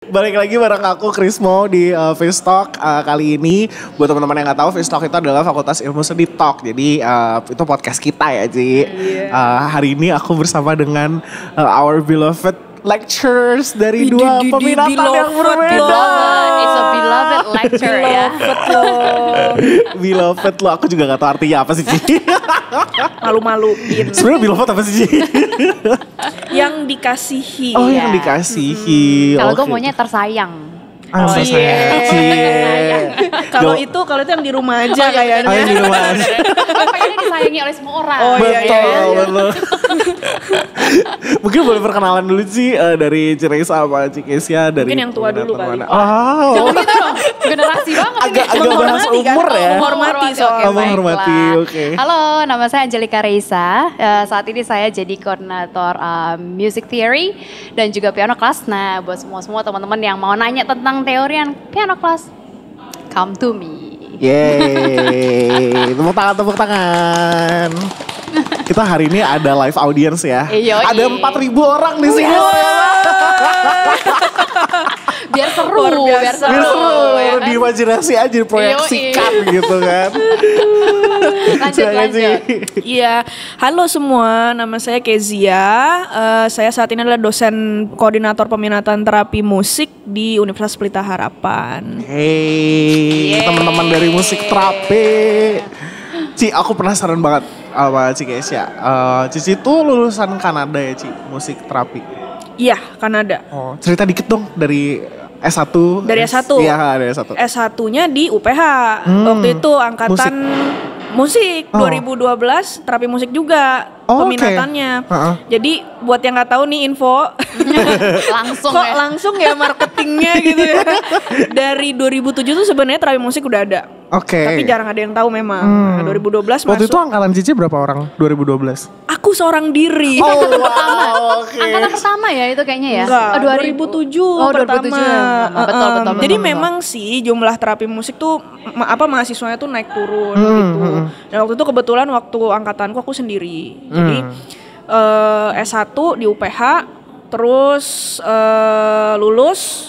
Balik lagi bareng aku Krismo di Face Talk kali ini. Buat teman-teman yang nggak tahu, Face Talk itu adalah Fakultas Ilmu Seni Talk. Jadi itu podcast kita ya, Ci. Hari ini aku bersama dengan our beloved lecturers dari dua peminatan yang berbeda. It's a beloved lecture ya. Beloved lo, aku juga gak tahu artinya apa sih, Ci. Malu-maluin. Sebenarnya beloved apa sih, Ci? Yang dikasihi. Oh, yang dikasihi. Kalau gue maunya tersayang. Kalau itu yang di rumah aja kayaknya. Oh, yang di rumah aja. Pengennya disayangi oleh semua orang. Oh iya. Betul. Mungkin boleh perkenalan dulu sih dari Ciresa sama Cikesia dari. Mungkin yang tua dulu kali. Jangan gitu dong. Generasi banget Agak ini. bahas umur ya. Menghormati soalnya. Menghormati, oke. Halo, nama saya Angelika Reisa. Saat ini saya jadi koordinator music theory dan juga piano class. Nah, buat semua teman-teman yang mau nanya tentang teorian piano class, come to me. Yeay, tepuk tangan. Kita hari ini ada live audience ya. Ada 4.000 orang di sini. Biar seru. Ya kan? Di imajinasi aja diproyeksikan gitu kan. Lanjut. Iya, halo semua, nama saya Kezia. Saya saat ini adalah dosen koordinator peminatan terapi musik di Universitas Pelita Harapan. Hey, teman-teman dari musik terapi. Ci, aku penasaran banget sama Ci Kesia. Cici tuh lulusan Kanada ya, Ci, musik terapi. Iya, Kanada. Oh, cerita dikit dong dari S1. Dari S1? Iya, dari S1. S1-nya di UPH. Waktu itu angkatan musik 2012, terapi musik juga peminatannya. Jadi buat yang nggak tahu nih info, langsung ya marketingnya gitu ya. Dari 2007 tuh sebenarnya terapi musik udah ada. Tapi jarang ada yang tahu memang. 2012 masuk. Waktu itu angkatan Cici berapa orang? 2012. Aku seorang diri. Angkatan pertama ya itu kayaknya ya. Enggak, 2007 pertama. Betul. Jadi memang sih jumlah terapi musik tuh mahasiswanya tuh naik turun gitu. Dan waktu itu kebetulan waktu angkatanku aku sendiri. Jadi S1 di UPH, terus lulus,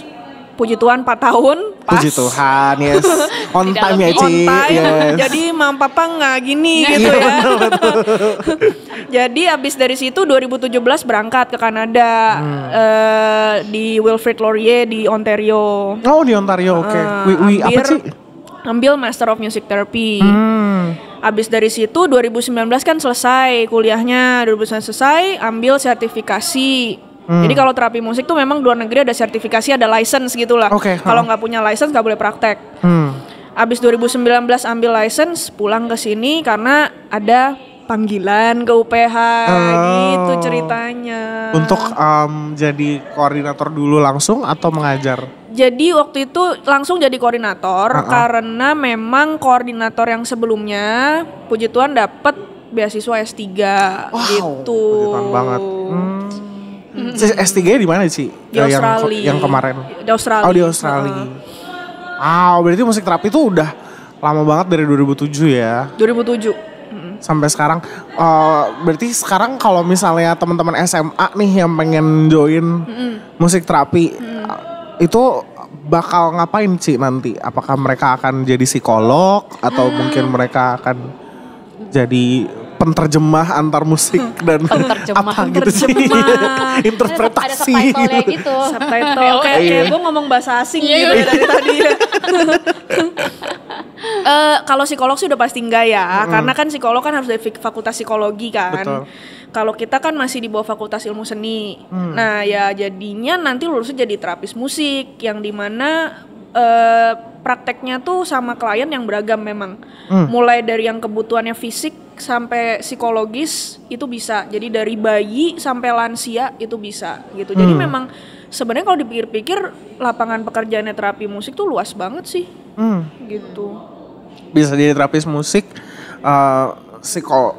puji Tuhan 4 tahun pas. Puji Tuhan, yes. On time ya, Ci. On time, yes. jadi mam papa gak gini gitu ya. Betul. Jadi abis dari situ 2017 berangkat ke Kanada, di Wilfrid Laurier di Ontario. Oh, di Ontario, oke. Apa sih? Ambil Master of Music Therapy. Abis dari situ 2019 kan selesai kuliahnya, 2019 selesai, ambil sertifikasi. Jadi kalau terapi musik tuh memang luar negeri ada sertifikasi, ada license gitulah. Kalau nggak punya license nggak boleh praktek. Abis 2019 ambil license, pulang ke sini karena ada panggilan ke UPH gitu ceritanya. Untuk jadi koordinator dulu langsung atau mengajar? Jadi waktu itu langsung jadi koordinator karena memang koordinator yang sebelumnya puji Tuhan dapat beasiswa S3 gitu. Puji Tuhan banget. S3 di mana sih? Di Australia. Yang kemarin. Di Australia. Oh, di Australia. Berarti musik terapi itu udah lama banget dari 2007 ya? 2007. Sampai sekarang. Berarti sekarang kalau misalnya teman-teman SMA nih yang pengen join musik terapi, itu bakal ngapain sih nanti? Apakah mereka akan jadi psikolog atau mungkin mereka akan jadi penterjemah antar musik dan apa gitu sih? Interpretasi. Ada subtitle-nya gitu. Subtitle. Kayak gue ngomong bahasa asing gitu ya dari tadi ya. Kalau psikolog sih udah pasti enggak ya, karena kan psikolog kan harus dari fakultas psikologi kan. Betul. Kalau kita kan masih di bawah fakultas ilmu seni. Nah ya jadinya nanti lulusnya jadi terapis musik yang dimana prakteknya tuh sama klien yang beragam memang. Mulai dari yang kebutuhannya fisik sampai psikologis itu bisa. Jadi dari bayi sampai lansia itu bisa gitu. Jadi memang sebenarnya kalau dipikir-pikir lapangan pekerjaannya terapi musik tuh luas banget sih. Gitu. Bisa jadi terapis musik,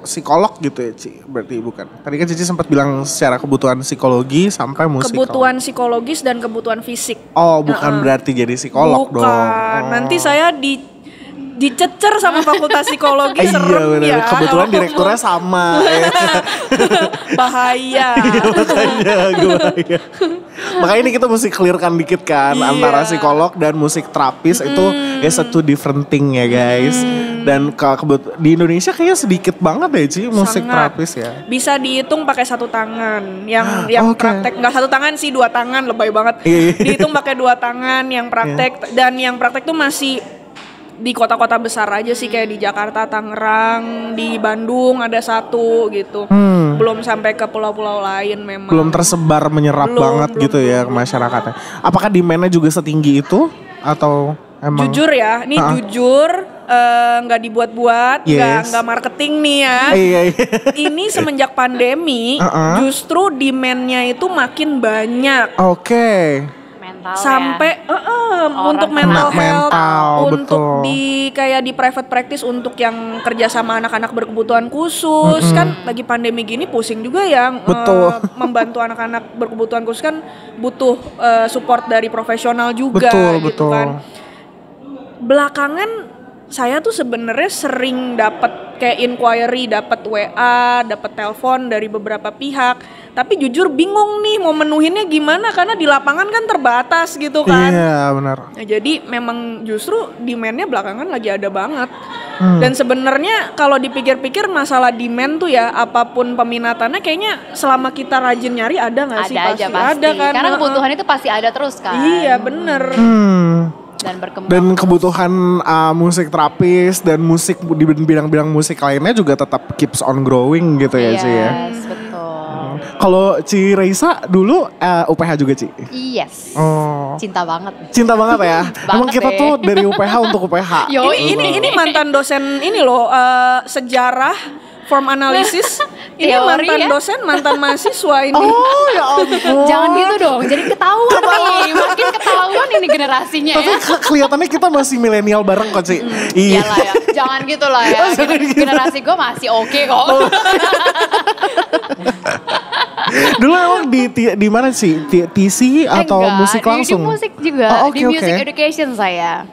psikolog gitu ya, Ci? Berarti bukan. Tadi kan Cici sempat bilang secara kebutuhan psikologi sampai musik. Kebutuhan psikologis dan kebutuhan fisik. Oh, bukan berarti jadi psikolog dong. Bukan. Nanti saya dicecer sama fakultas psikologi serem ya. Kebetulan direkturnya sama. Bahaya. Makanya bahaya. Makanya ini kita mesti clearkan dikit kan antara psikolog dan musik terapis itu is a two different thing ya guys. Dan di Indonesia kayaknya sedikit banget deh Ci musik terapis ya. Bisa dihitung pakai satu tangan. Yang praktek nggak satu tangan sih, 2 tangan, lebay banget. Dihitung pakai 2 tangan yang praktek dan yang praktek tuh masih di kota-kota besar aja sih, kayak di Jakarta, Tangerang, di Bandung ada 1 gitu. Belum sampai ke pulau-pulau lain memang. Belum tersebar menyerap banget gitu ya ke masyarakatnya. Apakah demand-nya juga setinggi itu atau emang? Jujur ya, ini jujur nggak dibuat-buat, nggak marketing nih ya. Ini semenjak pandemi justru demand-nya itu makin banyak. Oke. Sampai untuk mental health, untuk di kayak di private practice untuk yang kerja sama anak-anak berkebutuhan khusus kan lagi pandemi gini pusing juga ya. Membantu anak-anak berkebutuhan khusus kan butuh support dari profesional juga gitu kan. Belakangan saya tuh sebenarnya sering dapat kayak inquiry, dapat WA, dapat telepon dari beberapa pihak. Tapi jujur bingung nih mau menuhinnya gimana karena di lapangan kan terbatas gitu kan. Iya benar. Nah, jadi memang justru demand-nya belakangan lagi ada banget. Dan sebenarnya kalau dipikir-pikir masalah demand tuh ya apapun peminatannya kayaknya selama kita rajin nyari ada nggak sih? Ada aja pasti. Ada kan. Karena kebutuhan itu pasti ada terus kan. Iya bener. Dan berkembang. Dan kebutuhan musik terapis dan musik di bidang-bidang musik lainnya juga tetap keeps on growing gitu ya Ci ya. Yes, betul. Kalau Ci Raisa dulu UPH juga Ci? Yes. Oh. Cinta banget. Cinta banget ya. Emang kita deh. tuh dari UPH untuk UPH. Ini mantan dosen ini loh sejarah form analisis. Ini Teori mantan ya? dosen, mantan mahasiswa ini. Oh ya ampun. Jangan gitu dong, jadi ketahuan nih. Makin ketahuan ini generasinya Tapi ya. kelihatannya kita masih milenial bareng kok Ci. Iya. Iyalah ya, jangan gitu lah ya. Generasi gue masih oke kok. Dulu emang di mana sih? TC atau Enggak, musik langsung? Di musik juga, di music education saya.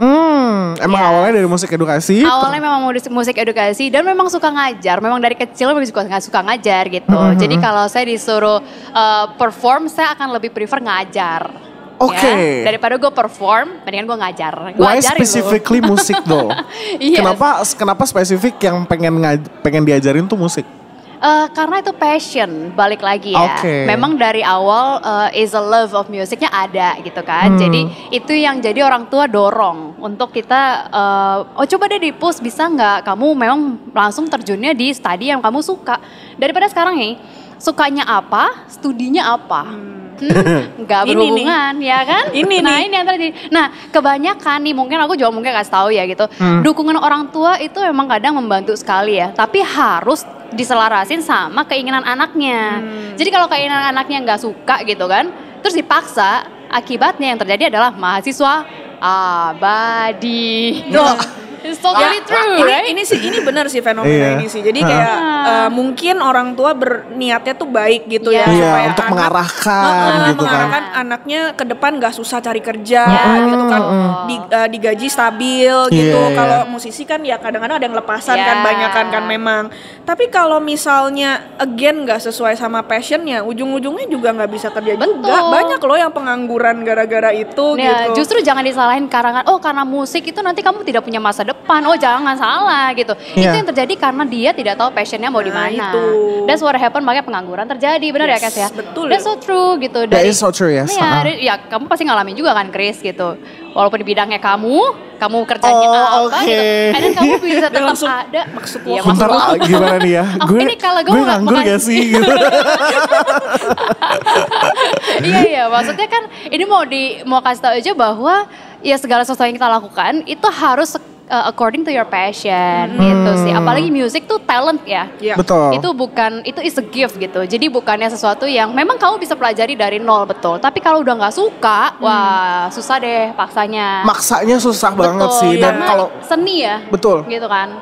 Emang awalnya dari musik edukasi? Awalnya memang musik edukasi dan memang suka ngajar. Memang dari kecil memang suka ngajar gitu. Jadi kalau saya disuruh perform, saya akan lebih prefer ngajar. Oke. Ya. Daripada gue perform, mendingan gue ngajar. Why specifically musik though? Yes. Kenapa spesifik yang pengen diajarin tuh musik? Karena itu passion, balik lagi ya. Okay. Memang dari awal is a love of musicnya ada gitu kan. Jadi itu yang jadi orang tua dorong untuk kita, coba deh di-push, bisa nggak kamu memang langsung terjunnya di study yang kamu suka. Daripada sekarang nih, sukanya apa, studinya apa. Nggak berhubungan ya kan? Ini yang terjadi. Nah kebanyakan nih mungkin aku juga mungkin kasih tahu ya gitu. Dukungan orang tua itu memang kadang membantu sekali ya. Tapi harus diselarasin sama keinginan anaknya. Jadi kalau keinginan anaknya nggak suka gitu kan, terus dipaksa, akibatnya yang terjadi adalah mahasiswa abadi. It's totally true, right? Ini benar sih fenomena ini sih. Jadi kayak mungkin orang tua berniatnya tuh baik gitu ya supaya untuk mengarahkan anaknya ke depan nggak susah cari kerja gitu kan, digaji stabil gitu. Kalau musisi kan ya kadang-kadang ada yang lepasan kan, banyakan kan memang. Tapi kalau misalnya again nggak sesuai sama passionnya, ujung-ujungnya juga nggak bisa kerja juga. Banyak loh yang pengangguran gara-gara itu gitu. Justru jangan disalahin karena musik itu nanti kamu tidak punya masa depan. Oh jangan salah gitu. Itu yang terjadi karena dia tidak tahu passionnya mau di mana. That's what happened, makanya pengangguran terjadi. Benar ya Kes ya? Betul. That's so true gitu. That is so true yes. Ya kamu pasti ngalamin juga kan Chris gitu. Walaupun di bidangnya kamu kerjanya apa gitu. And then kamu bisa tetap ada. Maksudnya bentar gimana nih ya? Gue nganggur gak sih gitu. Iya maksudnya kan ini mau kasih tahu aja bahwa ya segala sesuatu yang kita lakukan itu harus according to your passion gitu sih. Apalagi music tuh talent ya. Betul. Itu is a gift gitu. Jadi bukannya sesuatu yang memang kamu bisa pelajari dari nol, betul. Tapi kalau udah nggak suka, wah susah deh paksanya. Maksanya susah banget sih. Dan kalau seni ya. Betul. Gitu kan.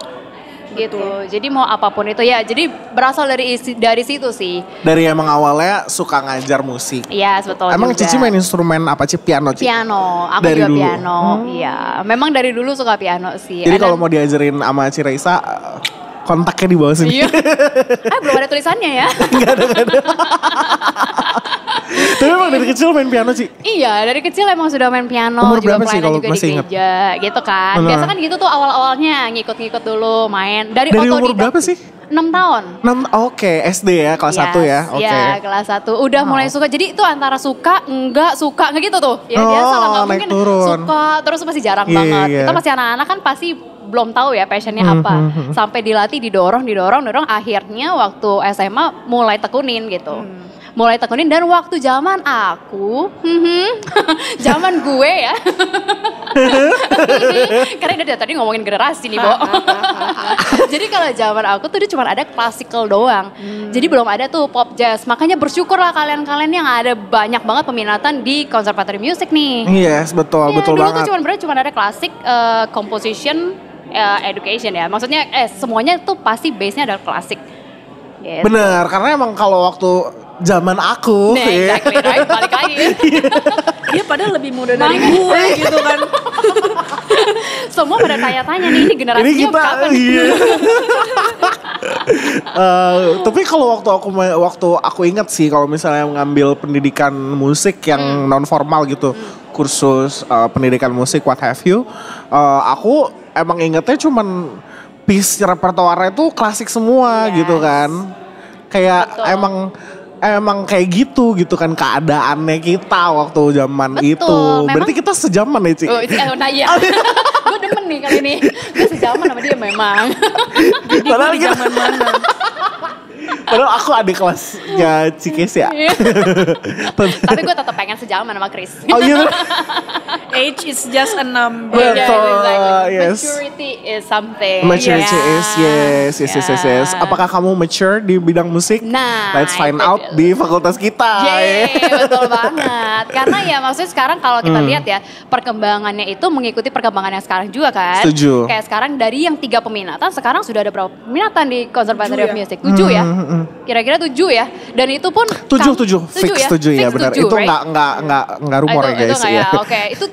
Gitu. Jadi mau apapun itu ya. Jadi berasal dari situ sih. Dari emang awalnya suka ngajar musik. Iya, betul. Emang juga. Cici main instrumen apa Ci? Piano Ci? Piano. Aku dari juga dulu. piano. Iya. Memang dari dulu suka piano sih. Jadi kalau mau diajarin sama Ci Raisa, kontaknya di bawah sini. Iya. Belum ada tulisannya ya. Gak ada. Tapi emang dari kecil main piano Ci? Iya, dari kecil emang sudah main piano, Umur juga berapa sih pelayanan kalau juga di masih ingat? gereja gitu kan. Benar. Biasa kan gitu tuh awal-awalnya ngikut-ngikut dulu main. Dari umur otodidak. berapa sih? 6 tahun. 6, oke, SD ya, kelas 1 ya. Oke. Iya, kelas 1. Udah mulai suka. Jadi itu antara suka, enggak gitu tuh. Ya Oh, biasa lah, nggak naik mungkin turun. suka terus masih jarang Iya, banget. iya. Kita masih anak-anak kan pasti belum tahu ya passionnya apa. Sampai dilatih, didorong, akhirnya waktu SMA mulai tekunin gitu. Mulai tekunin dan waktu zaman aku, zaman gue ya. Karena dari tadi ngomongin generasi nih, Bo. Jadi kalau zaman aku tuh dia cuma ada classical doang. Jadi belum ada tuh pop jazz. Makanya bersyukurlah kalian-kalian yang ada banyak banget peminatan di konservatori musik nih. Yes, betul, betul dulu banget. tuh cuma ada klasik, composition, education ya. Maksudnya semuanya tuh pasti base-nya adalah klasik. Gitu. Bener, karena emang kalau waktu zaman aku, Nah, exactly, right? Balik lagi. Dia padahal lebih muda dari gue gitu kan. Semua pada tanya-tanya nih, ini generasinya ini kita, kapan? iya. Tapi kalau waktu aku ingat sih kalau misalnya mengambil pendidikan musik yang non formal gitu, kursus pendidikan musik what have you, aku emang ingetnya cuman piece repertoire itu klasik semua gitu kan, kayak Betul. emang kayak gitu kan keadaannya kita waktu zaman Betul, itu. memang- Berarti kita sejaman ya Ci? Nah iya, gue demen nih kali ini. Gue sejaman sama dia memang. Jadi gue Padahal di kita- zaman mana? Padahal aku adik kelasnya Cikes ya. Tapi gue tetap pengen sejaman sama Chris. Oh iya. Age is just a number. Betul, yes. Maturity is something. Maturity Yeah. is yes. Apakah kamu mature di bidang musik? Nah, Let's find itu out dia. di fakultas kita. Yeay, betul banget. Karena ya maksudnya sekarang kalau kita lihat ya, perkembangannya itu mengikuti perkembangan yang sekarang juga kan. Setuju. Kayak sekarang dari yang 3 peminatan, sekarang sudah ada berapa peminatan di Conservatory of ya? Music? 7 ya? Kira-kira 7 ya? Dan itu pun 7 fix 7 ya benar. Itu right? nggak rumor ya itu guys nggak ya. Oke, itu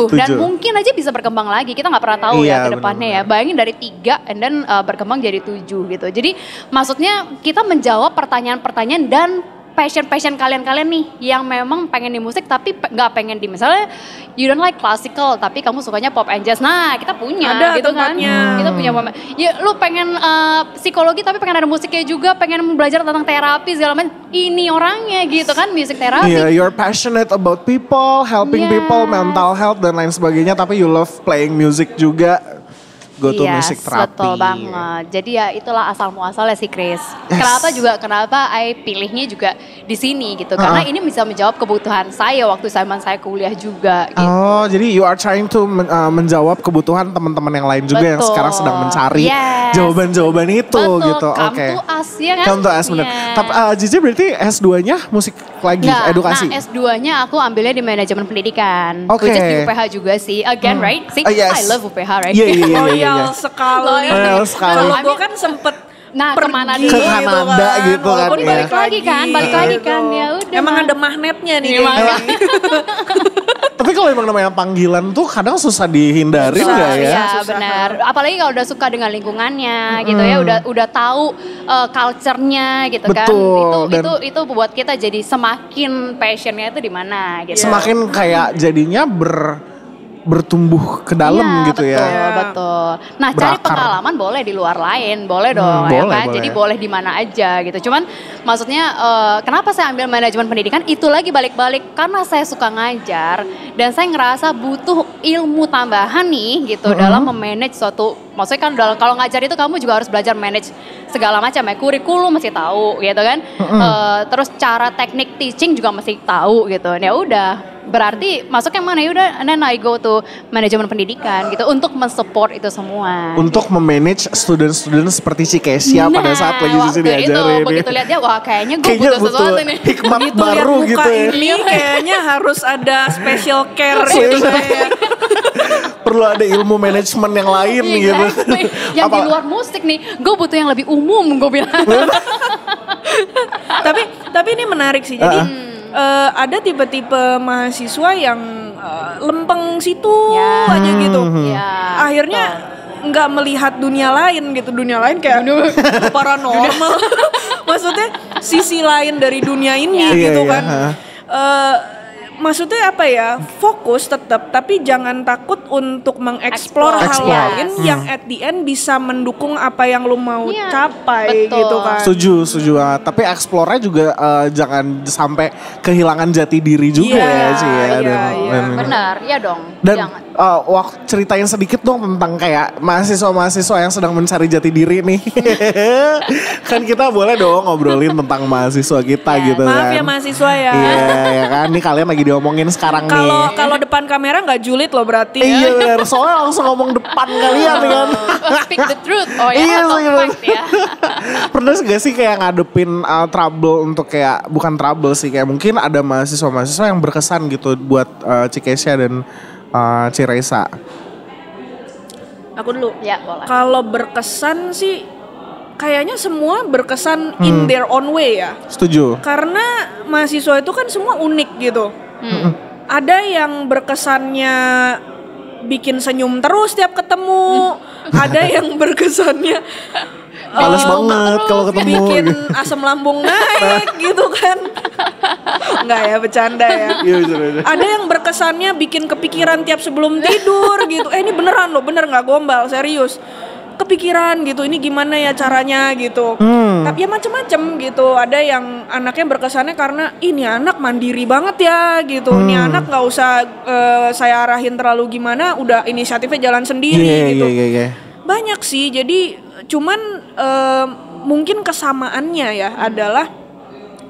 7 dan 7. mungkin aja bisa berkembang lagi. Kita nggak pernah tahu Iya, ya ke depannya ya. benar-benar. Bayangin dari 3 and then berkembang jadi 7 gitu. Jadi maksudnya kita menjawab pertanyaan-pertanyaan dan passion kalian-kalian nih yang memang pengen di musik tapi nggak pengen di misalnya you don't like classical tapi kamu sukanya pop and jazz. Nah, kita punya Ada gitu tempatnya. kan. Kita punya ya lu pengen psikologi tapi pengen ada musiknya juga, pengen belajar tentang terapi segala macam. Ini orangnya gitu kan, music terapi. Iya, you're passionate about people, helping Yes. people, mental health dan lain sebagainya. Tapi you love playing music juga. Go to Yes, music therapy. betul banget. Jadi ya itulah asal muasalnya sih Chris. Yes. Kenapa I pilihnya juga di sini gitu. Karena ini bisa menjawab kebutuhan saya waktu zaman saya kuliah juga gitu. Oh, jadi you are trying to menjawab kebutuhan teman-teman yang lain juga yang Betul. sekarang sedang mencari Yes. jawaban-jawaban itu Betul, gitu. come Oke. to us ya kan? Come to us bener. Yes. Tapi Cici berarti S2-nya musik lagi, Nggak, edukasi. Nah S2-nya aku ambilnya di manajemen pendidikan. Oke. Which is di UPH juga sih. Again, right? See, Yes. I love UPH, right? Iya, iya, iya. Loyal sekali. Loyal sekali. Kalau I gue mean, kan sempet Nah, pergi kemana gitu dulu? Ke Kanada gitu kan, Walaupun ya. balik Balik kan, balik lagi gitu. kan, ya udah. Emang ada magnetnya nih. Iya, kayaknya. Tapi kalau emang namanya panggilan tuh kadang susah dihindarin Susah, nggak ya? Iya Susah. benar. Apalagi kalau udah suka dengan lingkungannya gitu ya, udah tahu culture-nya gitu kan. Betul, dan- Itu buat kita jadi semakin passionnya itu di mana gitu. Semakin kayak jadinya bertumbuh ke dalam Iya, gitu betul, ya. Betul. Nah, cari Berakar. pengalaman boleh di luar lain, boleh dong, ya boleh, kan? boleh. Jadi boleh di mana aja gitu. Cuman maksudnya kenapa saya ambil manajemen pendidikan? Itu lagi balik-balik karena saya suka ngajar dan saya ngerasa butuh ilmu tambahan nih gitu dalam memanage suatu. Maksudnya kan kalau ngajar itu kamu juga harus belajar manage segala macam ya, kurikulum mesti tahu gitu kan. Terus cara teknik teaching juga mesti tahu gitu. Ya udah. Berarti masuk yang mana ya udah, and then I go to manajemen pendidikan gitu untuk mensupport itu semua. Untuk memanage student-student seperti Cikesia pada saat lagi Cici waktu itu diajarin. begitu lihat dia, wah kayaknya gue Kayaknya butuh sesuatu nih. hikmat Begitu lihat baru muka gitu ya. ini kayaknya harus ada special care gitu saya. Perlu ada ilmu manajemen yang lain gitu. Exactly. Yang di luar musik nih, gue butuh yang lebih umum gue bilang. Tapi ini menarik sih. Jadi ada tipe-tipe mahasiswa yang lempeng situ Ya. aja gitu. Ya, Akhirnya nggak melihat dunia lain gitu. Dunia lain kayak paranormal. Maksudnya sisi lain dari dunia ini Iya, gitu iya, kan. ha. maksudnya apa ya, fokus tetap, tapi jangan takut untuk mengeksplor hal Explore. lain yang at the end bisa mendukung apa yang lu mau Iya, capai betul. gitu kan. Setuju. Tapi explore-nya juga jangan sampai kehilangan jati diri juga ya sih ya. Iya. Benar, ya dong. Dan Jangan. waktu ceritain sedikit dong tentang kayak mahasiswa-mahasiswa yang sedang mencari jati diri nih. Kan kita boleh dong ngobrolin tentang mahasiswa kita gitu Maaf kan. ya mahasiswa ya. Iya ya kan, nih kalian lagi diomongin sekarang nih. Kalau depan kamera nggak julid loh berarti. Iya bener, soalnya langsung ngomong depan kalian nih kan. Speak the truth. Oh ya, Iya atau sih, fact ya. Pernah gak sih kayak ngadepin trouble untuk kayak, bukan trouble sih, kayak mungkin ada mahasiswa-mahasiswa yang berkesan gitu buat Cikesha dan Ciresa. Aku dulu. Ya, boleh. Kalau berkesan sih kayaknya semua berkesan in their own way ya. Setuju. Karena mahasiswa itu kan semua unik gitu. Ada yang berkesannya bikin senyum terus tiap ketemu. Ada yang berkesannya Males banget kalau ketemu bikin gitu. asam lambung naik gitu kan. Enggak ya, bercanda ya. Iya bener. Ada yang berkesannya bikin kepikiran tiap sebelum tidur gitu. Ini beneran loh, bener nggak gombal, serius. Kepikiran gitu, ini gimana ya caranya gitu. Tapi ya macem-macem gitu. Ada yang anaknya berkesannya karena ini anak mandiri banget ya gitu. Ini anak nggak usah saya arahin terlalu gimana, udah inisiatifnya jalan sendiri gitu. Iya. Banyak sih, jadi cuman mungkin kesamaannya ya adalah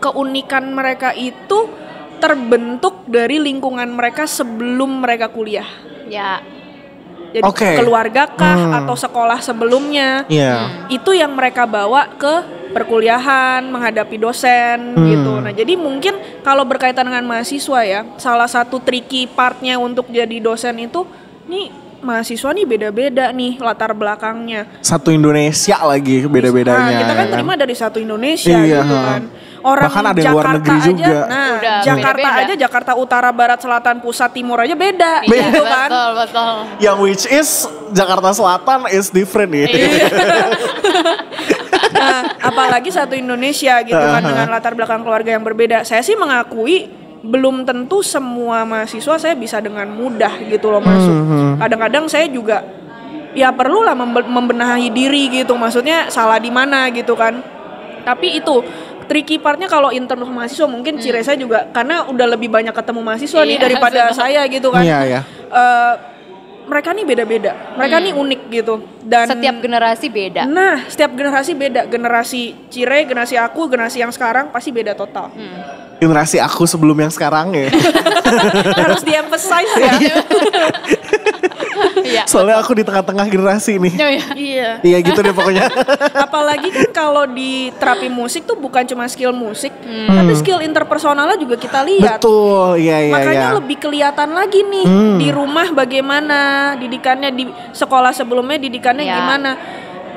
keunikan mereka itu terbentuk dari lingkungan mereka sebelum mereka kuliah. Ya. Jadi Oke. keluarga kah atau sekolah sebelumnya, Iya. itu yang mereka bawa ke perkuliahan, menghadapi dosen gitu. Nah jadi mungkin kalau berkaitan dengan mahasiswa ya, salah satu tricky partnya untuk jadi dosen itu, nih mahasiswa nih beda-beda nih latar belakangnya. Satu Indonesia lagi beda-bedanya. Nah, kita kan ya terima dari satu Indonesia Iya, gitu kan. Orang bahkan ada yang luar Jakarta negeri aja, juga. nah Udah Jakarta beda-beda. aja, Jakarta Utara, Barat, Selatan, Pusat, Timur aja beda Iya, gitu kan. betul. Yang which is Jakarta Selatan is different ya. Nah, apalagi satu Indonesia gitu kan dengan latar belakang keluarga yang berbeda. Saya sih mengakui belum tentu semua mahasiswa saya bisa dengan mudah gitu loh masuk. Kadang-kadang saya juga ya perlulah membenahi diri gitu. Maksudnya salah di mana gitu kan. Tapi itu tricky partnya kalau intern mahasiswa mungkin Ciresa juga karena udah lebih banyak ketemu mahasiswa nih Iya, daripada betul. saya gitu kan. Iya. Mereka nih beda-beda. Mereka nih unik gitu. Dan Setiap generasi beda. nah, setiap generasi beda. Generasi Cire, generasi aku, generasi yang sekarang pasti beda total. Generasi aku sebelum yang sekarang ya. Harus di-emphasize ya. Iya. Soalnya aku di tengah-tengah generasi nih. Oh, iya. Iya. Iya gitu deh pokoknya. Apalagi kan kalau di terapi musik tuh bukan cuma skill musik, tapi skill interpersonalnya juga kita lihat. Betul, iya. Makanya lebih kelihatan lagi nih di rumah bagaimana didikannya, di sekolah sebelumnya didikannya Ya. gimana.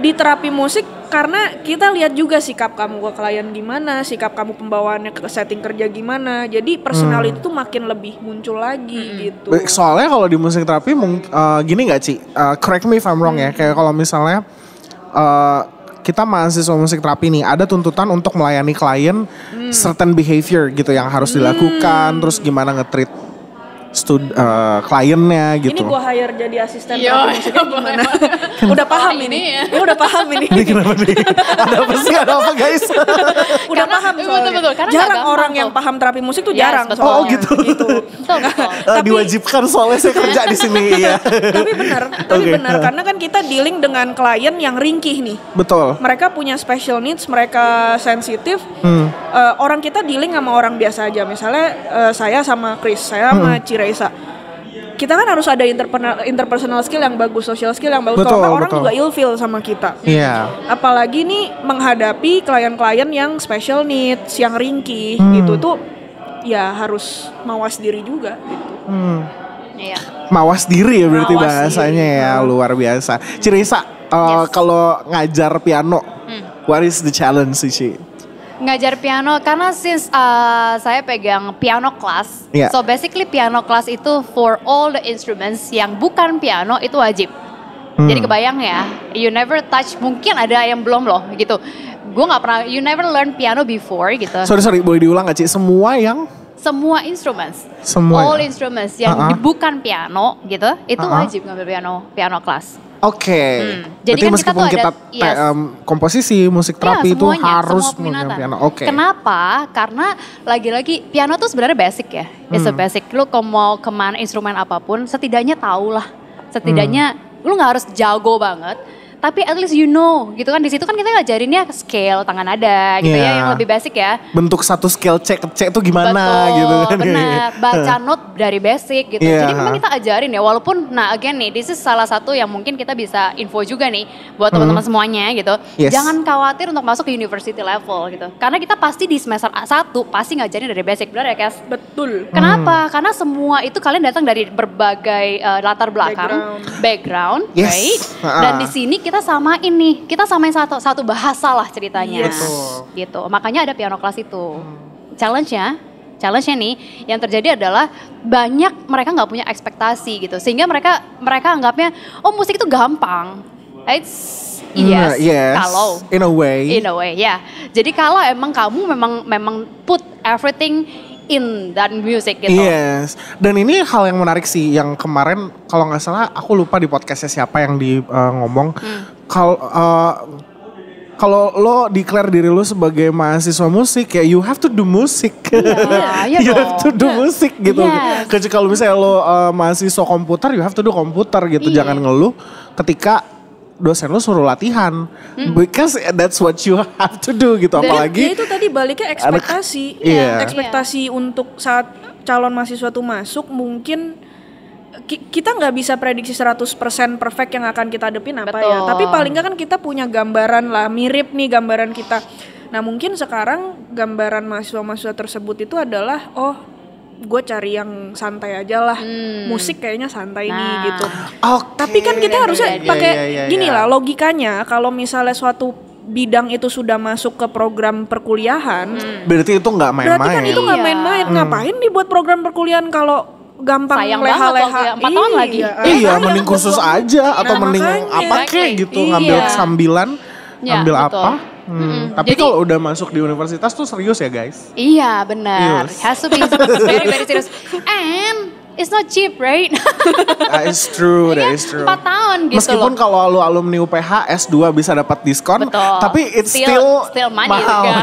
Di terapi musik karena kita lihat juga sikap kamu ke klien gimana, sikap kamu pembawaannya ke setting kerja gimana. Jadi personality itu makin lebih muncul lagi gitu. Soalnya kalau di musik terapi gini nggak Ci? Correct me if I'm wrong ya. Kayak kalau misalnya kita mahasiswa musik terapi nih ada tuntutan untuk melayani klien certain behavior gitu yang harus dilakukan, terus gimana nge-treat kliennya gitu. Ini gue hire jadi asisten Yo, terapi musiknya gimana? Udah paham Oh, ini. ini ya. Ya udah paham ini. Ini kenapa nih? Ada apa sih? Ada apa guys? Udah Karena- paham soalnya. betul, karena Jarang nggak gampang orang yang tuh. paham terapi musik tuh Yes, jarang betul. soalnya. Oh, gitu. Betul. Diwajibkan soalnya saya kerja di sini ya. Tapi benar, Oke. karena kan kita dealing dengan klien yang ringkih nih. Betul. Mereka punya special needs, mereka sensitif. Orang kita dealing sama orang biasa aja. Misalnya saya sama Chris, saya sama Ciresa. Kita kan harus ada interpersonal skill yang bagus, social skill yang bagus. Betul, Kalau nggak orang betul. juga ilfeel sama kita. Iya. Apalagi nih menghadapi klien-klien yang special needs, yang ringkih gitu tuh ya harus mawas diri juga gitu. Iya. Mawas diri ya berarti Mawas bahasanya diri. ya, luar biasa. Ciresa, kalau ngajar piano, what is the challenge sih Ci? Ngajar piano karena since saya pegang piano class, Iya. so basically piano class itu for all the instruments yang bukan piano itu wajib. Jadi kebayang ya, you never touch, mungkin ada yang belum loh gitu. Gue nggak pernah, you never learn piano before gitu. Sorry, boleh diulang gak Ci? Semua yang semua instruments, Semua all ya? instruments yang bukan piano gitu, itu wajib ngambil piano kelas. Oke. Jadi Berarti kan meskipun kita tuh kita komposisi, musik terapi itu semuanya, harus semua peminatan. menggunakan piano. Oke. Kenapa? Karena lagi-lagi piano tuh sebenarnya basic ya. It's a basic. Lu kalau mau kemana instrumen apapun, setidaknya tahu lah. Setidaknya lu nggak harus jago banget. Tapi at least you know gitu kan, di situ kan kita ngajarinnya scale tangan nada gitu Iya. ya, yang lebih basic ya. Bentuk satu scale C ke C itu gimana Betul, gitu kan. benar. Baca note dari basic gitu. Iya. Jadi memang kita ajarin ya, walaupun nah again nih, this is salah satu yang mungkin kita bisa info juga nih buat teman-teman semuanya gitu. Yes. Jangan khawatir untuk masuk ke university level gitu. Karena kita pasti di semester 1 pasti ngajarin dari basic, benar ya Kes? Betul. Kenapa? Karena semua itu kalian datang dari berbagai latar belakang, background, Yes. right? Ha-ha. Dan di sini kita samain nih, kita samain satu bahasa lah ceritanya, Yes. gitu. Makanya ada piano kelas itu. Challenge-nya nih yang terjadi adalah banyak mereka nggak punya ekspektasi gitu, sehingga mereka anggapnya oh musik itu gampang. It's Yes. kalau In a way. ya. Jadi kalau emang kamu memang put everything in that music gitu. Yes, dan ini hal yang menarik sih, yang kemarin kalau nggak salah aku lupa di podcastnya siapa yang ngomong kalau lo declare diri lo sebagai mahasiswa musik ya you have to do musik, Iya you have to do musik gitu. Yes. Kecuali kalau misalnya lo mahasiswa komputer you have to do komputer gitu, Iya. jangan ngeluh ketika dosen lo suruh latihan, because that's what you have to do gitu. Dan Apalagi ya itu tadi baliknya ekspektasi. Iya. Ekspektasi untuk saat calon mahasiswa tuh masuk mungkin kita nggak bisa prediksi 100% perfect yang akan kita hadapin apa Betul. ya. Tapi paling nggak kan kita punya gambaran lah, mirip nih gambaran kita. Nah mungkin sekarang gambaran mahasiswa-mahasiswa tersebut itu adalah oh gue cari yang santai aja lah, musik kayaknya santai nih Nah. gitu. Oke. Tapi kan kita harusnya Iya, pakai iya, gini iya. lah logikanya, kalau misalnya suatu bidang itu sudah masuk ke program perkuliahan, Berarti itu nggak main-main. berarti kan itu nggak Iya. main-main. Ngapain dibuat program perkulihan kalau gampang Sayang banget leha-leha? waktu ya, 4 tahun lagi. Iya, mending kursus aja atau Nah, mending makanya. apa kek gitu, Iya. ngambil sambilan, Ya, ngambil betul. apa. Tapi Jadi- kalau udah masuk di universitas tuh serius ya guys. Iya benar, Yes. has to be very very serious and it's not cheap, right? That is true, that is true. 4 tahun gitu Meskipun loh. kalau lu alumni UPH S2 bisa dapat diskon, Betul. tapi it's still money mahal. juga.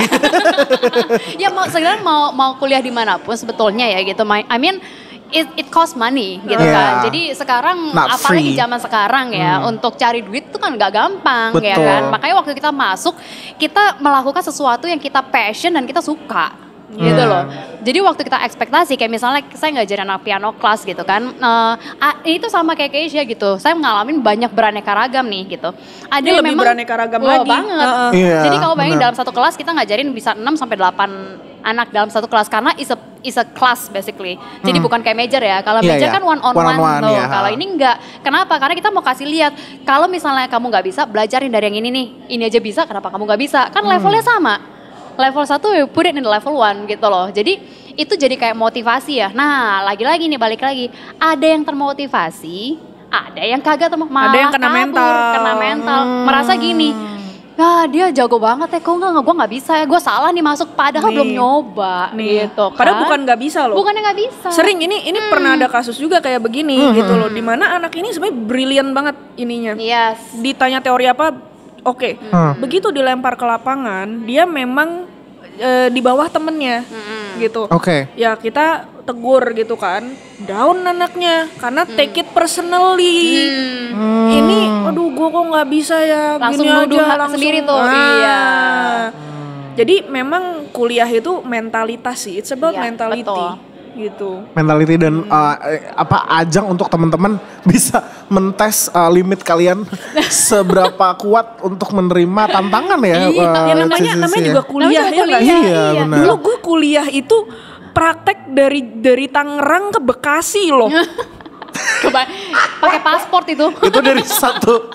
Ya mau sebenarnya mau kuliah dimanapun sebetulnya ya gitu. I mean it cost money gitu Yeah. kan. Jadi sekarang Not apalagi free. zaman sekarang ya untuk cari duit tuh kan nggak gampang ya Betul. kan. Makanya waktu kita masuk kita melakukan sesuatu yang kita passion dan kita suka. Gitu loh. Jadi waktu kita ekspektasi kayak misalnya saya ngajarin anak piano kelas gitu kan, itu sama kayak Keisha gitu. Saya ngalamin banyak beraneka ragam nih gitu. Ada Ini yang lebih memang beraneka ragam wah, lagi. banget. Iya, Jadi kalau bayangin benar. dalam satu kelas kita ngajarin bisa 6 sampai 8 anak dalam satu kelas karena is a class basically. Jadi bukan kayak major ya. Kalau Iya, major iya. kan one on One-on-one, one tuh. iya. Kalau ini enggak. Kenapa? Karena kita mau kasih lihat kalau misalnya kamu nggak bisa, belajarin dari yang ini nih. Ini aja bisa, kenapa kamu nggak bisa? Kan levelnya sama. Level 1 you put it in level 1 gitu loh. Jadi itu jadi kayak motivasi ya. Nah, lagi-lagi nih balik lagi. Ada yang termotivasi, ada yang kagak termotivasi. Ada yang kena mental. Kena mental. Merasa gini, nah dia jago banget ya, kok gue nggak bisa ya, gue salah nih masuk padahal Nih. belum nyoba Nih. gitu kan. Padahal bukan nggak bisa loh. Bukannya nggak bisa. Sering ini pernah ada kasus juga kayak begini gitu loh, dimana anak ini sebenarnya brilian banget ininya. Yes. Ditanya teori apa, oke. Begitu dilempar ke lapangan, dia memang di bawah temennya gitu. Oke. Ya kita tegur gitu kan, down anaknya karena take it personally. Ini, aduh gue kok nggak bisa ya, Langsung gini nuduh aja hak sendiri tuh, iya. Jadi memang kuliah itu mentalitas sih, it's about Iya, mentality betul. gitu. Mentality dan ajang untuk teman-teman bisa mentes limit kalian seberapa kuat untuk menerima tantangan ya. Iya, Ya namanya sisi-sisi juga ya. kuliah ya nggak sih? Iya, benar. Dulu gue kuliah itu praktek dari Tangerang ke Bekasi loh. Pakai paspor itu. Itu dari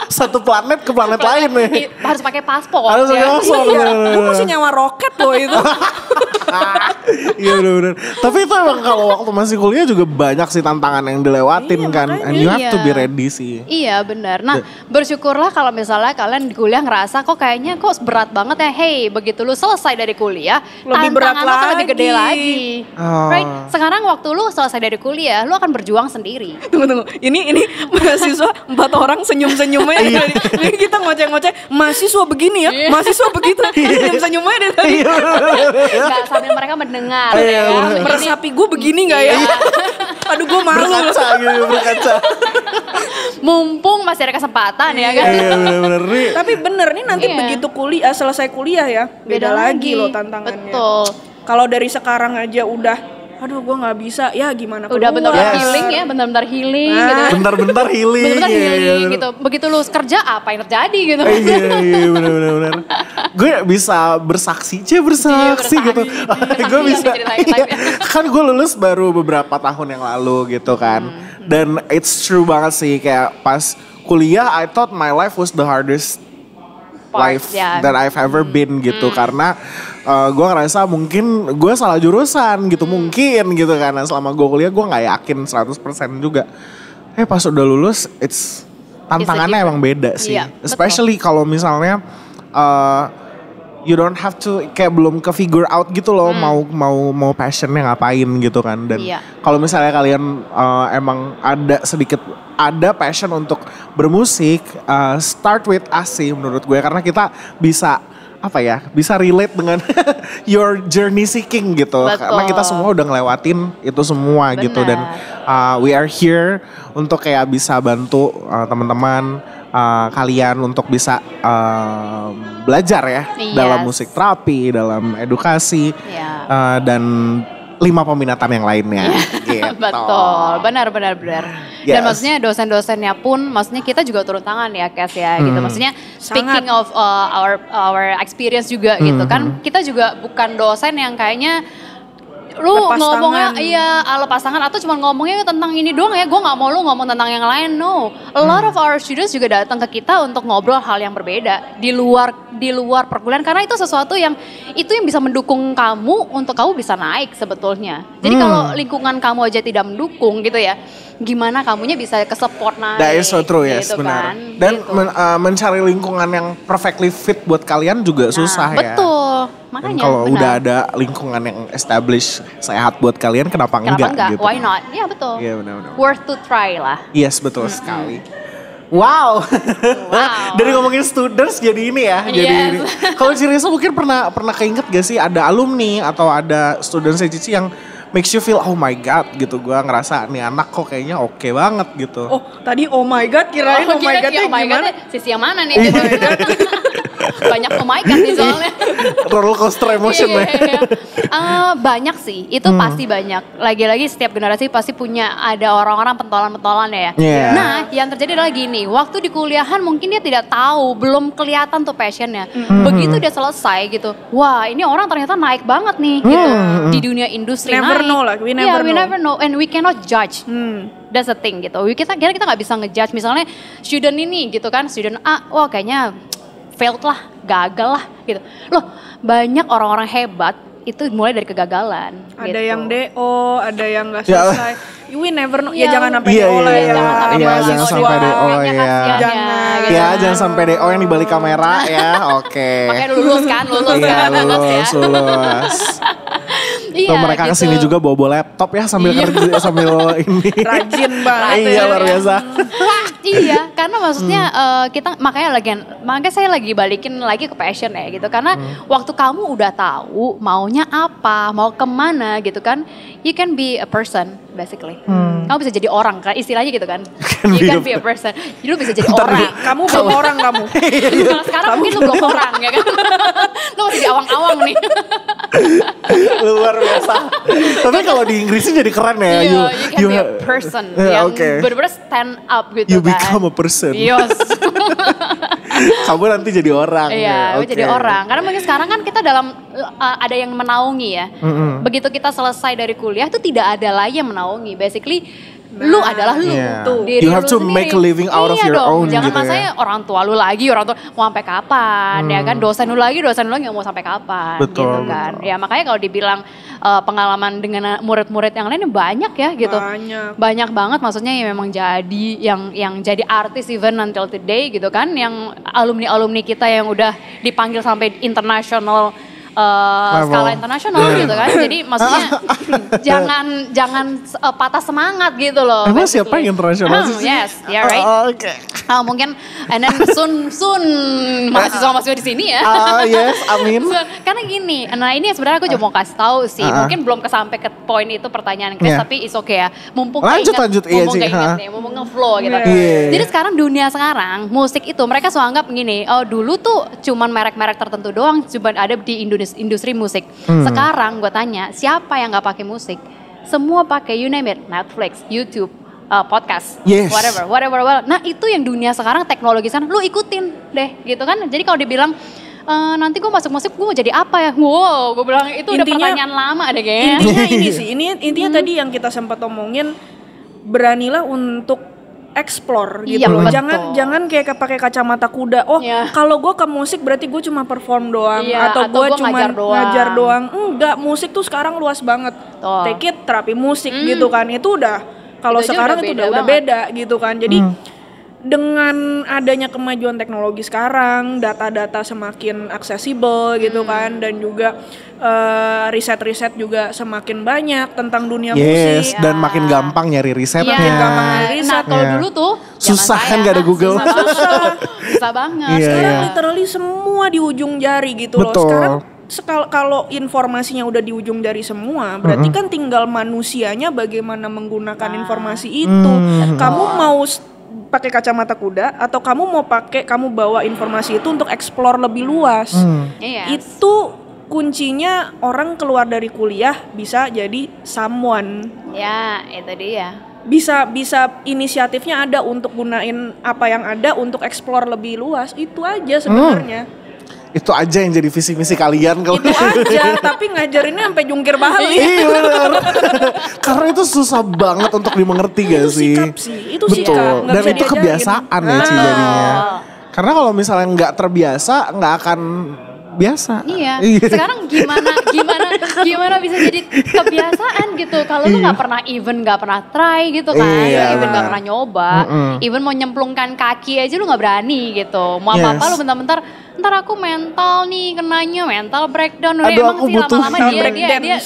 satu planet ke planet lain nih. Harus pakai paspor. Harus pakai paspor. Iya, gue masih nyawa roket loh itu. Iya benar-benar. Tapi itu emang kalau waktu masih kuliah juga banyak sih tantangan yang dilewatin kan. makanya. And you have to be ready sih. Iya benar. Nah bersyukurlah kalau misalnya kalian di kuliah ngerasa kok kayaknya kok berat banget ya. Hey begitu lu selesai dari kuliah, Lebih berat tantangan lu akan lebih gede lagi. lagi. Oh. Right? Sekarang waktu lu selesai dari kuliah, lu akan berjuang sendiri. Tunggu. Ini mahasiswa 4 orang senyum-senyumnya Iya. dari tadi. Ini kita ngoceh-ngoceh, mahasiswa begini ya, Iya. mahasiswa begitu. Senyum-senyumnya dari tadi. Iya benar-benar. Nggak sambil mereka mendengar. Iya, ya kan? bener. Meresapi gue begini gak ya? Iya. Aduh gue malu. Berkaca gitu, berkaca. Mumpung masih ada kesempatan ya kan. Iya benar-benar nih. Tapi bener nih nanti Iya. begitu selesai kuliah ya, beda lagi loh tantangannya. Betul. Kalau dari sekarang aja udah, aduh gue nggak bisa, ya gimana Udah keluar. benar-benar Yes. healing ya, benar-benar healing Nah. gitu. Bentar-bentar healing. Benar-benar Iya, healing iya, gitu. Begitu lu kerja apa yang terjadi gitu. Iya benar-benar. Gue bisa bersaksi bersaksi. gitu. Bersaksi Gue yang bisa. diceritain Iya. tadi. Kan gue lulus baru beberapa tahun yang lalu gitu kan. Dan it's true banget sih kayak pas kuliah I thought my life was the hardest life ya. that I've ever been gitu karena gue ngerasa mungkin gue salah jurusan gitu mungkin gitu kan. Nah, selama gue kuliah gue nggak yakin 100% juga. Pas udah lulus tantangannya different. emang beda sih. Iya, betul. Especially kalau misalnya you don't have to kayak belum ke figure out gitu loh mau passionnya ngapain gitu kan. Dan Iya. kalau misalnya kalian emang ada passion untuk bermusik, start with us sih menurut gue karena kita bisa bisa relate dengan your journey seeking gitu. Betul. Karena kita semua udah ngelewatin itu semua gitu dan we are here untuk kayak bisa bantu teman-teman kalian untuk bisa belajar ya Yes. dalam musik terapi, dalam edukasi Iya. dan 5 peminatan yang lainnya. Gitu. Betul, benar. Yes. Dan maksudnya dosen-dosennya pun, maksudnya kita juga turun tangan ya, Kes ya, gitu. Maksudnya speaking of our experience juga gitu kan, kita juga bukan dosen yang kayaknya lu Lepas ngomongnya tangan. lepas tangan atau cuma ngomongnya tentang ini doang ya, gue nggak mau lu ngomong tentang yang lain. No, a lot of our students juga datang ke kita untuk ngobrol hal yang berbeda di luar perkuliahan karena itu sesuatu yang bisa mendukung kamu untuk kamu bisa naik sebetulnya. Jadi kalau lingkungan kamu aja tidak mendukung gitu ya, gimana kamunya bisa ke support naik? That is so true, yes, gitu benar. kan. Dan Gitu. mencari lingkungan yang perfectly fit buat kalian juga susah ya. Betul, Dan makanya kalau benar. udah ada lingkungan yang established sehat buat kalian, kenapa enggak gitu? Why not? Ya betul. Iya benar-benar. Worth to try lah. Yes, betul sekali. Wow. Dari ngomongin students jadi ini ya, jadi Yes. ini. Kalau Cirisa mungkin pernah keinget gak sih ada alumni atau ada students Cici yang makes you feel oh my god gitu. Gua ngerasa nih anak kok kayaknya oke banget gitu. Oh tadi oh my god kirain oh my godnya gimana? Sisi yang mana nih? Banyak oh my god nih soalnya. Roller coaster emotion Iya, ya. iya, iya. Banyak sih, itu pasti banyak. Lagi-lagi setiap generasi pasti punya ada orang-orang pentolan-pentolan ya. Iya. Nah, yang terjadi adalah gini, waktu di kuliahan mungkin dia tidak tahu, belum kelihatan tuh passionnya. Begitu dia selesai gitu, wah ini orang ternyata naik banget nih gitu di dunia industri. Never naik. know lah, we Yeah, never know. and we cannot judge. That's the thing gitu. Kita nggak bisa ngejudge misalnya student ini gitu kan, student A, wah kayaknya failed lah, gagal lah gitu. Loh, banyak orang-orang hebat itu mulai dari kegagalan. Ada gitu. yang DO, ada yang nggak Ya. selesai. We never know. Ya Iya. jangan sampai Iya, DO lah iya, ya. jangan sampai Iya, DO, jangan sampai DO, Kayaknya ya. kasihan Jangan. gitu. Ya jangan sampai DO yang di balik kamera ya. Oke. Makanya lulus kan, lulus Iya kan, lulus ya. lulus. Iya, Tuh mereka gitu. kesini juga bawa laptop ya sambil Iya. kerja sambil ini. Rajin banget. Iya luar biasa. Iya, karena maksudnya makanya saya lagi balikin lagi ke passion ya gitu. Karena waktu kamu udah tahu maunya apa, mau kemana gitu kan, you can be a person basically. Kamu bisa jadi orang kan, istilahnya gitu kan. You can be a person. Lu bisa jadi orang. Kamu belum orang kamu. Nah, sekarang mungkin lu belum orang ya kan. Lu masih di awang-awang nih. Luar biasa. Tapi kalau di Inggrisnya jadi keren ya. Iya, you can be a person yang benar-benar stand up gitu You kan. become a person. Yes. Kamu nanti jadi orang. Iya, ya. jadi Oke. orang. Karena mungkin sekarang kan kita ada yang menaungi ya. Begitu kita selesai dari kuliah itu tidak ada lagi yang menaungi. Basically lu adalah lu. Yeah. Tuh. Diri You have lu to sendiri. make a living out of Iya your dong. own Jangan gitu masanya orang tua lu lagi, orang tua mau sampai kapan ya kan, dosen lu lagi nggak mau sampai kapan Betul, gitu kan. Ya makanya kalau dibilang pengalaman dengan murid-murid yang lain banyak ya gitu. Banyak banget, maksudnya yang memang jadi yang jadi artis even until today gitu kan, yang alumni kita yang udah dipanggil sampai international skala internasional gitu kan. Jadi maksudnya jangan patah semangat gitu loh. Emang siapa yang internasional sih? Yes, yeah right. Oke. Mungkin and then soon mahasiswa di sini ya. Yes, amin. Karena gini, nah ini sebenarnya aku juga mau kasih tahu sih. Mungkin belum kesampai ke poin itu pertanyaan Chris, tapi it's okay ya. Mumpung lanjut iya sih. Mumpung nge-flow gitu. Yeah. Jadi sekarang dunia sekarang musik itu mereka suka anggap gini, oh dulu tuh cuman merek-merek tertentu doang cuman ada di industri musik. Sekarang gue tanya, siapa yang nggak pakai musik? Semua pakai, you name it, Netflix, YouTube, podcast, yes. whatever. Nah itu yang dunia sekarang teknologi sana, lu ikutin deh gitu kan. Jadi kalau dibilang nanti gue masuk musik gue mau jadi apa ya? Wow, gue bilang itu udah pertanyaan lama deh kayaknya. Intinya ini sih, intinya tadi yang kita sempat omongin, beranilah untuk explore gitu loh. Jangan kayak pakai kacamata kuda. Oh, kalau gue ke musik berarti gue cuma perform doang atau gue cuma ngajar doang. Enggak, musik tuh sekarang luas banget. Take it terapi musik gitu kan. Itu udah kalau sekarang itu udah beda gitu kan. Jadi dengan adanya kemajuan teknologi sekarang, data-data semakin aksesibel gitu kan, dan juga riset-riset juga semakin banyak tentang dunia musik. Dan makin gampang nyari risetnya. Nah kalau dulu tuh susah kan gak ada Google. Susah banget. Sekarang literally semua di ujung jari gitu loh. Sekarang kalau informasinya udah di ujung jari semua, berarti kan tinggal manusianya bagaimana menggunakan informasi itu. Kamu mau pakai kacamata kuda atau kamu bawa informasi itu untuk explore lebih luas. Itu kuncinya, orang keluar dari kuliah bisa jadi someone. Ya, itu dia. Bisa inisiatifnya ada untuk gunain apa yang ada untuk explore lebih luas. Itu aja sebenarnya. Itu aja yang jadi visi misi kalian kalau itu aja, tapi ngajarinnya sampai jungkir balik. Iya benar. Karena itu susah banget untuk dimengerti gak sih? Itu sikap. Dan itu kebiasaan ya Ci jadinya. Karena kalau misalnya nggak terbiasa nggak akan biasa. Iya. Sekarang gimana bisa jadi kebiasaan gitu? Kalau lu nggak pernah nggak pernah try gitu kan, even nggak pernah nyoba, even mau nyemplungkan kaki aja lu nggak berani gitu. Mau apa lu bentar-bentar, ntar aku mental nih kenanya, mental breakdown. Aduh, emang aku sih butuh lama-lama dia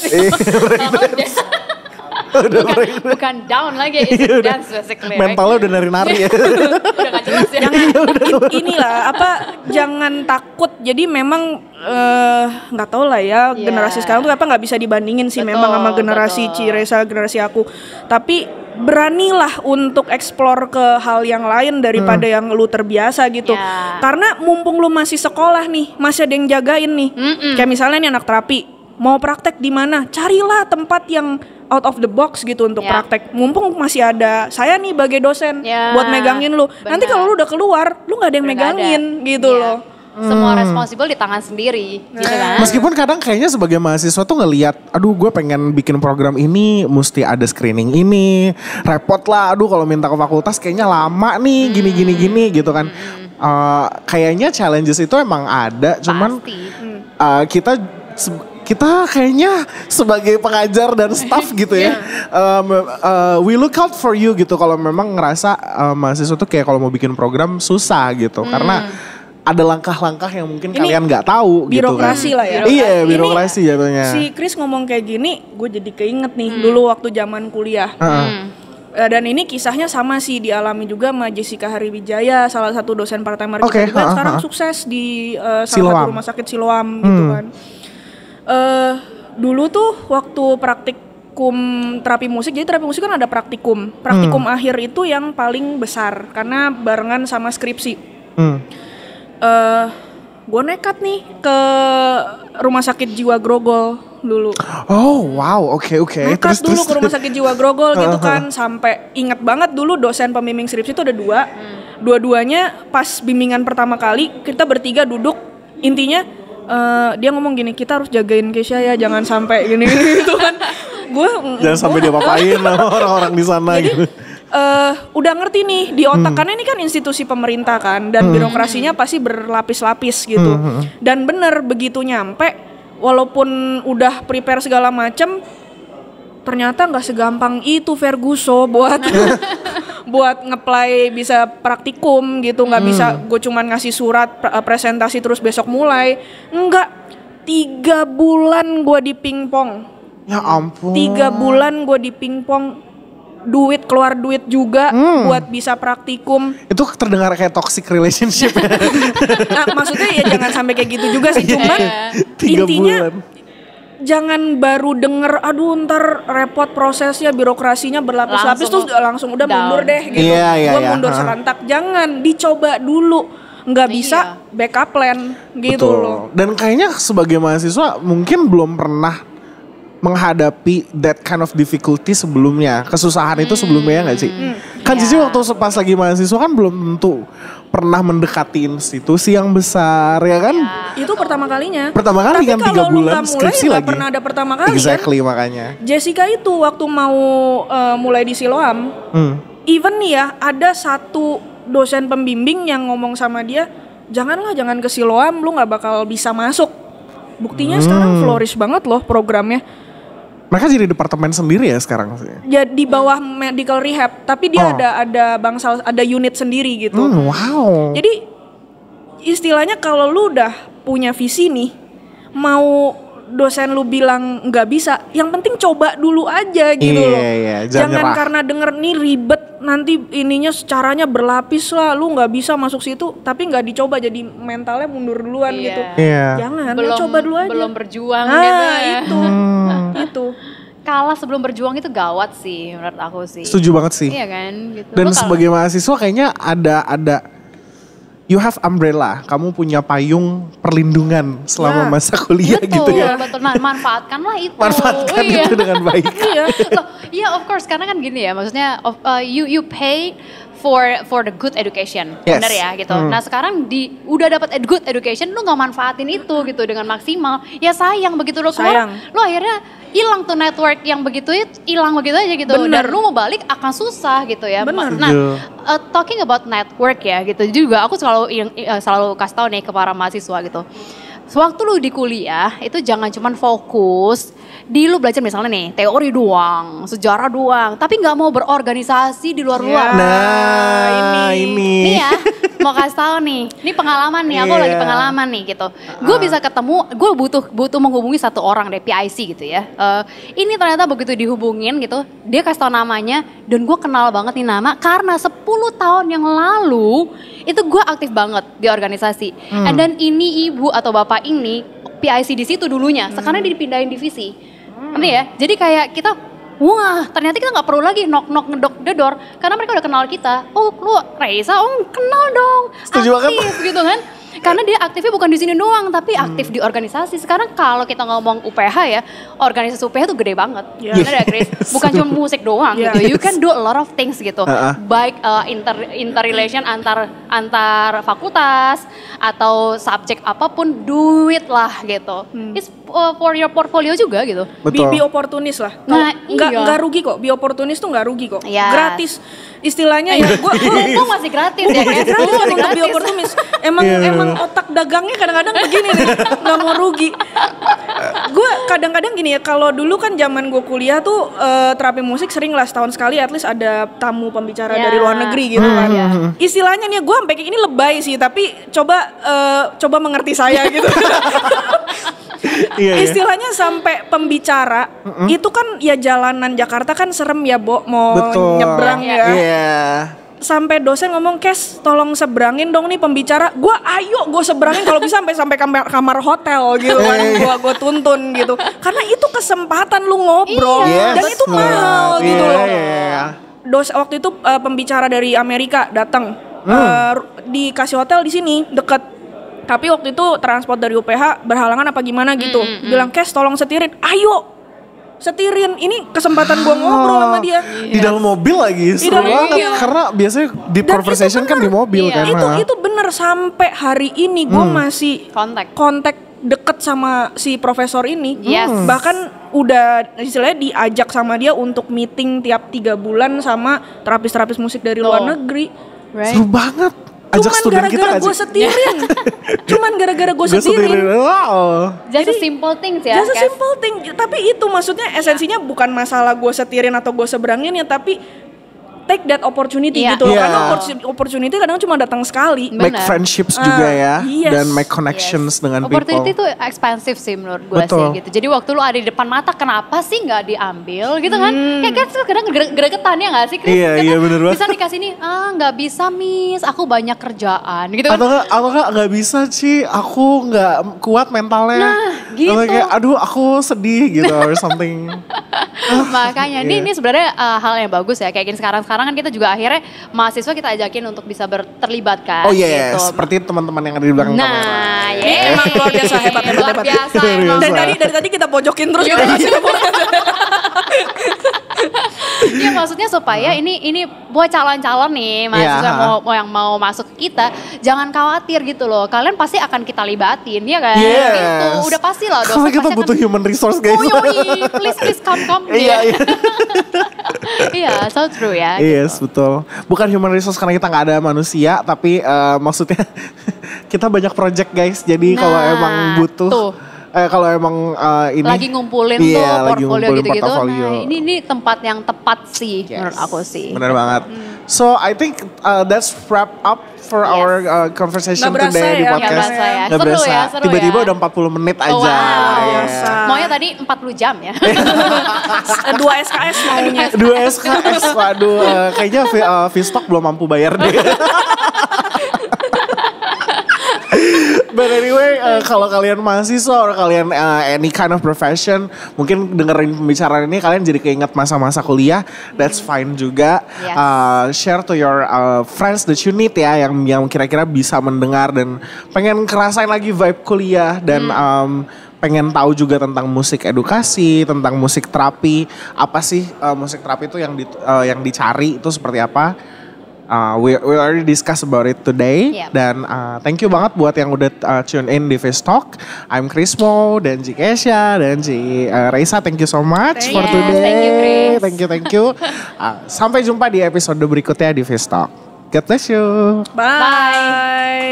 bukan down lagi, it's dance basically. Mentalnya udah nari-nari ya. Udah gak jelas ya. Inilah jangan takut. Jadi memang nggak tahu lah ya, generasi sekarang tuh nggak bisa dibandingin sih memang sama generasi Ciresa, generasi aku. Tapi beranilah untuk explore ke hal yang lain daripada yang lu terbiasa gitu. Karena mumpung lu masih sekolah nih, masih ada yang jagain nih. Kayak misalnya nih anak terapi, mau praktek di mana? Carilah tempat yang out of the box gitu untuk praktek. Mumpung masih ada saya nih sebagai dosen buat megangin lu. Nanti kalau lu udah keluar, lu nggak ada yang megangin gitu loh. Semua responsible di tangan sendiri gitu kan. Meskipun kadang kayaknya sebagai mahasiswa tuh ngelihat, aduh gue pengen bikin program ini, mesti ada screening ini, repot lah, aduh kalau minta ke fakultas kayaknya lama nih, gini gitu kan. Kayaknya challenges itu emang ada, cuman kita kayaknya sebagai pengajar dan staff gitu ya, we look out for you gitu kalau memang ngerasa mahasiswa tuh kayak kalau mau bikin program susah gitu, karena ada langkah-langkah yang mungkin kalian nggak tahu birokrasi gitu kan. lah ya. Iya, birokrasi jatuhnya. Si Chris ngomong kayak gini, gue jadi keinget nih dulu waktu zaman kuliah. Dan ini kisahnya sama sih, dialami juga sama Jessica Hariwijaya, salah satu dosen part-timer kita juga sekarang sukses di salah satu rumah sakit Siloam gitu kan. Dulu tuh waktu praktikum terapi musik, jadi terapi musik kan ada praktikum akhir itu yang paling besar karena barengan sama skripsi. Gue nekat nih ke rumah sakit jiwa Grogol dulu. Oh wow, oke. Nekat dulu ke rumah sakit jiwa Grogol gitu kan, sampai ingat banget dulu dosen pembimbing skripsi itu ada dua-duanya pas bimbingan pertama kali kita bertiga duduk, intinya dia ngomong gini, kita harus jagain Keisha ya, jangan sampai gini gitu kan. Gue Jangan sampai dia papain sama orang-orang di sana jadi gitu. udah ngerti nih di otak karena ini kan institusi pemerintah kan dan birokrasinya pasti berlapis-lapis gitu. Dan bener begitu nyampe walaupun udah prepare segala macem ternyata nggak segampang itu Ferguso buat buat ngeplay bisa praktikum gitu, nggak bisa gue cuman ngasih surat presentasi terus besok mulai. Enggak, 3 bulan gue di pingpong. Ya ampun. 3 bulan gue di pingpong, keluar duit juga buat bisa praktikum. Itu terdengar kayak toxic relationship. Nah, maksudnya ya jangan sampai kayak gitu juga sih, cuman 3 intinya bulan. jangan baru denger aduh ntar repot prosesnya birokrasinya berlapis-lapis terus langsung udah mundur deh gitu. Gua mundur serentak. Jangan, dicoba dulu. Nggak bisa backup plan gitu loh. Dan kayaknya sebagai mahasiswa mungkin belum pernah menghadapi that kind of difficulty sebelumnya, kesusahan itu sebelumnya ya nggak sih? Kan Cici waktu pas lagi mahasiswa kan belum tentu pernah mendekati institusi yang besar ya kan? Itu pertama kalinya. Pertama kali kan 3 bulan skripsi lagi. Pernah ada pertama kali Exactly kan? makanya. Jessica itu waktu mau mulai di Siloam, even nih ya ada satu dosen pembimbing yang ngomong sama dia, jangan ke Siloam, lu nggak bakal bisa masuk. Buktinya sekarang flourish banget loh programnya. Mereka jadi departemen sendiri ya sekarang sih. Ya di bawah medical rehab, tapi dia ada bangsal, ada unit sendiri gitu. Wow. Jadi istilahnya kalau lu udah punya visi nih, mau dosen lu bilang nggak bisa, yang penting coba dulu aja gitu loh. Jangan karena denger nih ribet, nanti ininya caranya berlapis lah, lu nggak bisa masuk situ, tapi nggak dicoba jadi mentalnya mundur duluan gitu. Jangan, coba dulu aja. Belum berjuang gitu ya. Itu. Kalah sebelum berjuang itu gawat sih menurut aku sih. Setuju banget sih. Iya kan gitu. Dan sebagai mahasiswa kayaknya ada you have umbrella, kamu punya payung perlindungan selama masa kuliah gitu ya. Betul, manfaatkanlah itu. Manfaatkan itu dengan baik. Iya, of course, karena kan gini ya, maksudnya you pay for the good education, benar ya gitu. Nah sekarang udah dapat good education, lu nggak manfaatin itu gitu dengan maksimal, ya sayang begitu lu keluar, lu akhirnya hilang tuh network yang begitu hilang begitu aja gitu. Dan lu mau balik akan susah gitu ya. Nah, talking about network ya gitu juga, aku selalu kasih tahu nih ke para mahasiswa gitu. Sewaktu lu di kuliah itu jangan cuman fokus di lu belajar misalnya nih teori doang, sejarah doang, tapi nggak mau berorganisasi di luar-luar. Nah, ini ya, mau kasih tahu nih, ini pengalaman nih, aku lagi pengalaman nih gitu. Gue bisa ketemu, gue butuh menghubungi satu orang deh, PIC gitu ya. Ini ternyata begitu dihubungin gitu, dia kasih tahu namanya dan gue kenal banget nih nama karena 10 tahun yang lalu itu gue aktif banget di organisasi. And then ini ibu atau bapak ini PIC di situ dulunya, sekarang dia dipindahin divisi. Nanti ya, jadi kayak kita, wah ternyata kita nggak perlu lagi ngedok the door karena mereka udah kenal kita. Oh lu Raisa, kenal dong, setuju aktif gitu kan. Karena dia aktifnya bukan di sini doang, tapi aktif di organisasi. Sekarang kalau kita ngomong UPH ya, organisasi UPH tuh gede banget. Benar ya Chris? Bukan cuma musik doang gitu. You can do a lot of things gitu. Baik interrelation antar fakultas atau subjek apapun, do it lah gitu. It's for your portfolio juga gitu. Be opportunis lah. Nah, nggak rugi kok. Be opportunis tuh nggak rugi kok. Gratis. Istilahnya ya gue masih gratis ya. Gratis untuk be opportunis. Emang otak dagangnya kadang-kadang begini nih, nggak mau rugi. Gue kadang-kadang gini ya, kalau dulu kan zaman gue kuliah tuh terapi musik sering lah setahun sekali at least ada tamu pembicara dari luar negeri gitu kan. Istilahnya nih gue sampai kayak ini lebay sih, tapi coba mengerti saya gitu. Istilahnya sampai pembicara itu kan ya jalanan Jakarta kan serem ya, mau nyebrang ya. Sampai dosen ngomong, Kes tolong seberangin dong nih pembicara. Gue seberangin kalau bisa sampai kamar hotel gitu kan. Gue tuntun gitu. Karena itu kesempatan lu ngobrol dan itu mahal gitu loh. Waktu itu pembicara dari Amerika datang, dikasih hotel di sini deket. Tapi waktu itu transport dari UPH berhalangan apa gimana gitu. Bilang, Kes tolong setirin. Ayo setirin, ini kesempatan gua ngobrol sama dia. Di dalam mobil lagi, seru banget. Karena biasanya di conversation kan di mobil kan. Itu bener, sampai hari ini gua masih kontak deket sama si profesor ini. Yes. Bahkan udah istilahnya diajak sama dia untuk meeting tiap 3 bulan sama terapis-terapis musik dari luar negeri. Right. Seru banget. Ajak Cuman student kita gara-gara gue setirin. Cuman gara-gara gue setirin. Wow. Just a simple things ya. Just a Kes. simple thing. Tapi itu maksudnya esensinya bukan masalah gue setirin atau gue seberangin ya, tapi take that opportunity Iya. gitu loh. Iya. Karena opportunity kadang cuma datang sekali. Bener. Make friendships juga ya, yes. dan make connections dengan Opportunity people. itu expensive sih menurut gue Betul. sih gitu. Jadi waktu lu ada di depan mata, kenapa sih nggak diambil gitu kan? Kayak kan kadang gregetan ya nggak sih, Chris? Iya, Kadang iya, bener banget. Bisa dikasih nih, nggak bisa miss, aku banyak kerjaan gitu kan? Atau nggak bisa sih, aku nggak kuat mentalnya. Nah, gitu. Atau kayak, aduh aku sedih gitu or something. Makanya Iya. ini sebenarnya hal yang bagus ya. Kayak gini sekarang kan kita juga akhirnya mahasiswa kita ajakin untuk bisa terlibat kan. Oh iya, gitu. seperti teman-teman yang ada di belakang kamera. Nah, Ini emang luar biasa hebat. Luar biasa Luar emang. biasa. Dari tadi kita pojokin terus. Iya. Kita masih Iya maksudnya supaya ini buat calon-calon nih mahasiswa Iya. mau yang mau masuk ke kita, jangan khawatir gitu loh. Kalian pasti akan kita libatin ya kan? Yes. Gitu. Udah pasti lah dosen Karena kita pasti butuh akan, human resource guys. Oh yoi, please come. Iya, iya. Iya, so true ya. Yes, betul. Bukan human resource karena kita nggak ada manusia, tapi maksudnya kita banyak project guys. Jadi kalau Nah, emang butuh, tuh. kalau emang ini Lagi ngumpulin iya, tuh lagi portfolio ngumpulin gitu-gitu. portofolio. Nah, ini tempat yang tepat sih Yes. menurut aku sih. Bener banget. So I think that's wrap up for Yes. our conversation Nggak berasa today di ya, podcast. nggak berasa ya. Nggak Seru berasa. ya, seru Tiba-tiba ya. udah 40 menit aja. Oh, wow. biasa. Maunya tadi 40 jam ya. 2 SKS maunya. 2 SKS, waduh, kayaknya Vistok belum mampu bayar deh. But anyway, kalau kalian mahasiswa atau kalian any kind of profession, mungkin dengerin pembicaraan ini kalian jadi keinget masa-masa kuliah, that's fine juga. Yes. Share to your friends that you need ya, yang kira-kira bisa mendengar dan pengen ngerasain lagi vibe kuliah dan pengen tahu juga tentang musik edukasi, tentang musik terapi, apa sih musik terapi itu yang dicari itu seperti apa. We already discuss about it today. Yep. Dan thank you banget buat yang udah tune in di Face Talk. I'm Krismo dan Ci Kesha dan Ci Raisa. Thank you so much for Yes, today. thank you, Chris. Thank you. Sampai jumpa di episode berikutnya di Face Talk. God bless you. Bye.